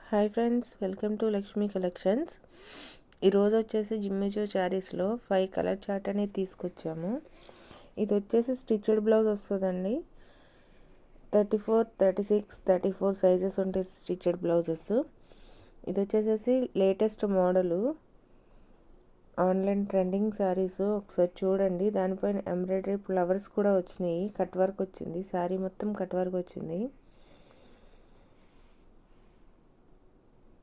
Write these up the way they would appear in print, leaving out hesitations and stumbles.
Hi friends, welcome to Lakshmi collections. ఈరోజు వచ్చేసి జిమ్మిచో శారీస్లో 5 కలర్ చార్ట్ అనేది తీసుకొచ్చాము. ఇది వచ్చేసి స్టిచ్డ్ బ్లౌజ్ వస్తుందండి. 34, 36, 34 సైజెస్ ఉంటాయి స్టిచ్డ్ బ్లౌజెస్. ఇది వచ్చేసేసి latest model, online trending saris. ఒకసారి చూడండి. దానిపైన ఎంబ్రాయిడరీ ఫ్లవర్స్ కూడా వచ్చినాయి. కట్ వర్క్ వచ్చింది. శారీ మొత్తం కట్ వర్క్ వచ్చింది.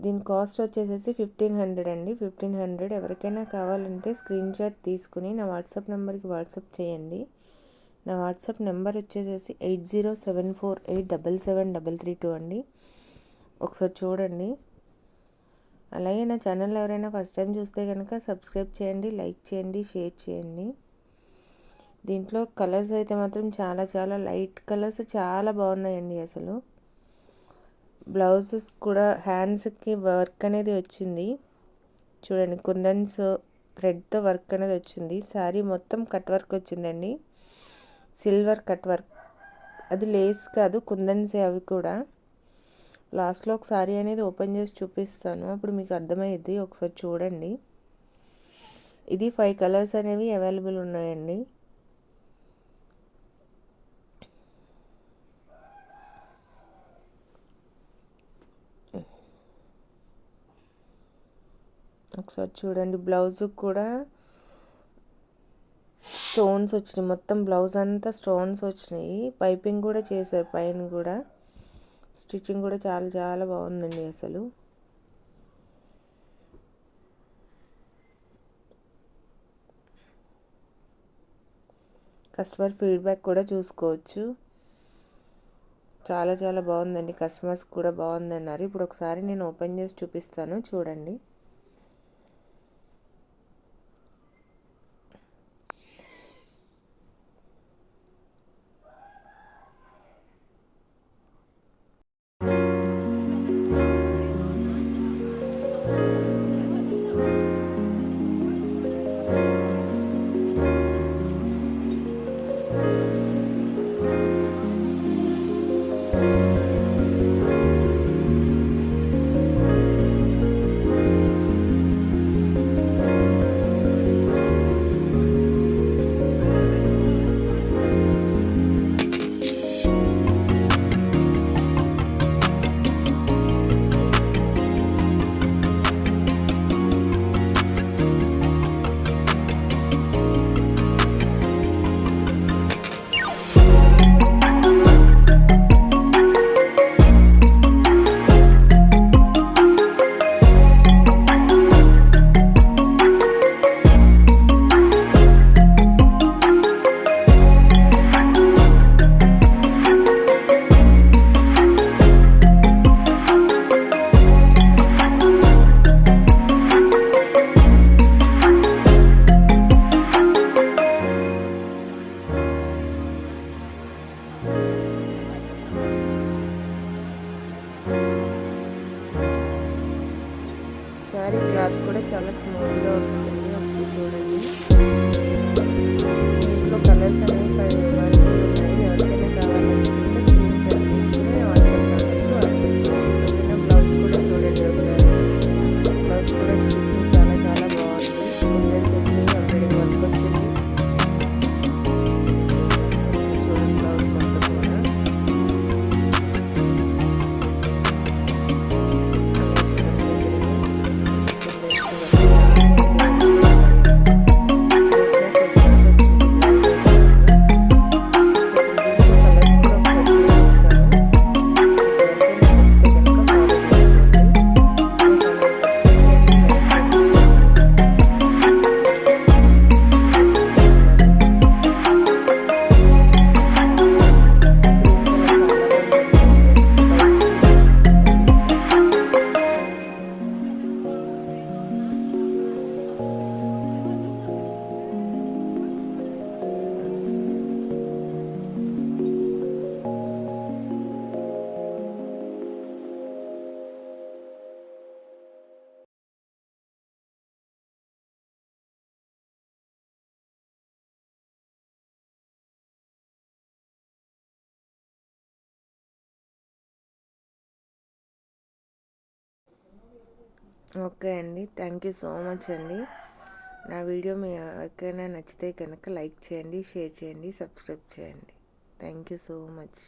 దీని కాస్ట్ వచ్చేసేసి 1500 అండి. 1500. ఎవరికైనా కావాలంటే స్క్రీన్ షాట్ తీసుకుని నా వాట్సాప్ నెంబర్కి వాట్సాప్ చేయండి. నా వాట్సాప్ నెంబర్ వచ్చేసేసి 8074877332 అండి. ఒకసారి చూడండి. అలాగే నా ఛానల్ ఎవరైనా ఫస్ట్ టైం చూస్తే కనుక సబ్స్క్రైబ్ చేయండి, లైక్ చేయండి, షేర్ చేయండి. దీంట్లో కలర్స్ అయితే మాత్రం చాలా చాలా లైట్ కలర్స్ చాలా బాగున్నాయండి. అసలు బ్లౌజెస్ కూడా హ్యాండ్స్కి వర్క్ అనేది వచ్చింది. చూడండి, కుందన్స్ థ్రెడ్తో వర్క్ అనేది వచ్చింది. శారీ మొత్తం కట్ వర్క్ వచ్చిందండి. సిల్వర్ కట్ వర్క్, అది లేస్ కాదు, కుందన్సే అవి కూడా. లాస్ట్లో ఒక శారీ అనేది ఓపెన్ చేసి చూపిస్తాను, అప్పుడు మీకు అర్థమయ్యిద్ది. ఒకసారి చూడండి. ఇది 5 కలర్స్ అనేవి అవైలబుల్ ఉన్నాయండి. ఒకసారి చూడండి. బ్లౌజ్ కూడా స్టోన్స్ వచ్చినాయి. మొత్తం బ్లౌజ్ అంతా స్టోన్స్ వచ్చినాయి. పైపింగ్ కూడా చేశారు పైన కూడా. స్టిచ్చింగ్ కూడా చాలా చాలా బాగుందండి. అసలు కస్టమర్ ఫీడ్బ్యాక్ కూడా చూసుకోవచ్చు. చాలా చాలా బాగుందండి. కస్టమర్స్ కూడా బాగుంది అన్నారు. ఇప్పుడు ఒకసారి నేను ఓపెన్ చేసి చూపిస్తాను, చూడండి. శారీ క్లాత్ కూడా చాలా స్మూత్గా ఉంటుందండి. ఒకసారి చూడండి. దీంట్లో కలర్స్ అనేవి అవైలబుల్ ఉన్నాయి. ఎవరికైనా కావాలంటే స్క్రీన్ షాట్ తీసుకుని వాట్సాప్ నెంబర్కి వాట్సాప్ చేయండి. ఓకేనా. బ్లౌజ్ కూడా చూడండి ఒకసారి. బ్లౌజ్ కూడా స్టిచ్చింగ్ చాలా చాలా బాగుంది. కుందన్స్ వచ్చినాయి, ఎంబ్రాయిడింగ్ వర్క్ వచ్చింది. ఒకసారి చూడండి బ్లౌజ్ మొత్తం కూడా. ఓకే అండి, థ్యాంక్ యూ సో మచ్ అండి. నా వీడియో మీ ఎవరికైనా నచ్చితే కనుక లైక్ చేయండి, షేర్ చేయండి, సబ్స్క్రైబ్ చేయండి. Thank you so much.